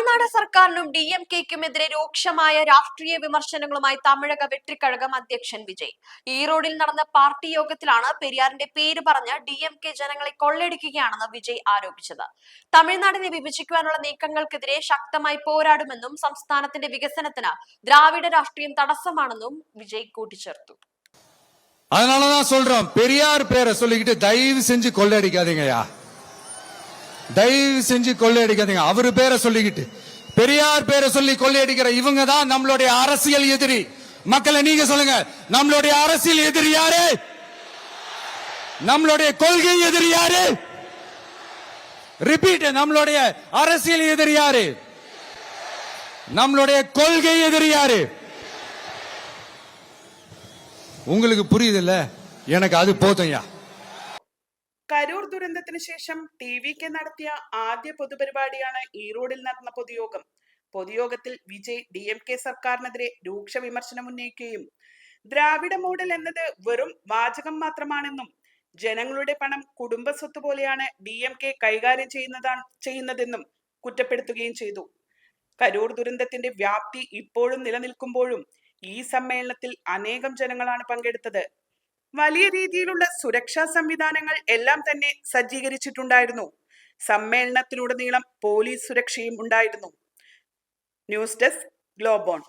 തമിഴ്നാട് സർക്കാരിനും DMK-ക്കുമെതിരെ രൂക്ഷമായ രാഷ്ട്രീയ വിമർശനങ്ങളുമായി തമിഴക വെട്രിക്കഴകം അധ്യക്ഷൻ വിജയ്. ഈറോഡിൽ നടന്ന പാർട്ടി യോഗത്തിലാണ് പെരിയാറിന്റെ പേര് പറഞ്ഞ് DMK ജനങ്ങളെ കൊള്ളയടിക്കുകയാണെന്ന് വിജയ് ആരോപിച്ചത്. തമിഴ്നാടിനെ വിഭജിക്കുവാനുള്ള നീക്കങ്ങൾക്കെതിരെ ശക്തമായി പോരാടുമെന്നും സംസ്ഥാനത്തിന്റെ വികസനത്തിന് ദ്രാവിഡ രാഷ്ട്രീയം തടസ്സമാണെന്നും വിജയ് കൂട്ടിച്ചേർത്തു. அதனாலதான் சொல்றோம், பெரியார் பேரை சொல்லிக்கிட்டு தயவு செஞ்சு கொள்ளையடிக்காதீங்கயா, தயவு செஞ்சு கொள்ளையடிக்காதீங்க. அவரு பேரை சொல்லிக்கிட்டு பெரியார் பேரை சொல்லி கொள்ளையடிக்கிற இவங்க தான் நம்மளுடைய அரசியல் எதிரி. மக்களை நீங்க சொல்லுங்க, நம்மளுடைய அரசியல் எதிரி யாரு? நம்மளுடைய கொள்கை எதிரி யாரு? ரிப்பீட், நம்மளுடைய அரசியல் எதிரி யாரு? நம்மளுடைய கொள்கை எதிரி யாரு? உங்களுக்கு புரியுதில்ல, எனக்கு அது போதும்யா. കരൂർ ദുരന്തത്തിന് ശേഷം TVK നടത്തിയ ആദ്യ പൊതുപരിപാടിയാണ് ഈറോഡിൽ നടന്ന പൊതുയോഗം. പൊതുയോഗത്തിൽ വിജയ് DMK സർക്കാരിനെതിരെ രൂക്ഷ വിമർശനം ഉന്നയിക്കുകയും ദ്രാവിഡ മോഡൽ എന്നത് വെറും വാചകം മാത്രമാണെന്നും ജനങ്ങളുടെ പണം കുടുംബ സ്വത്ത് പോലെയാണ് DMK കൈകാര്യം ചെയ്യുന്നതെന്നും കുറ്റപ്പെടുത്തുകയും ചെയ്തു. കരൂർ ദുരന്തത്തിന്റെ വ്യാപ്തി ഇപ്പോഴും നിലനിൽക്കുമ്പോഴും ഈ സമ്മേളനത്തിൽ അനേകം ജനങ്ങളാണ് പങ്കെടുത്തത്. വലിയ രീതിയിലുള്ള സുരക്ഷാ സംവിധാനങ്ങൾ എല്ലാം തന്നെ സജ്ജീകരിച്ചിട്ടുണ്ടായിരുന്നു. സമ്മേളനത്തിലുടനീളം പോലീസ് സുരക്ഷയും ഉണ്ടായിരുന്നു. News desk ഗ്ലോബോൺ.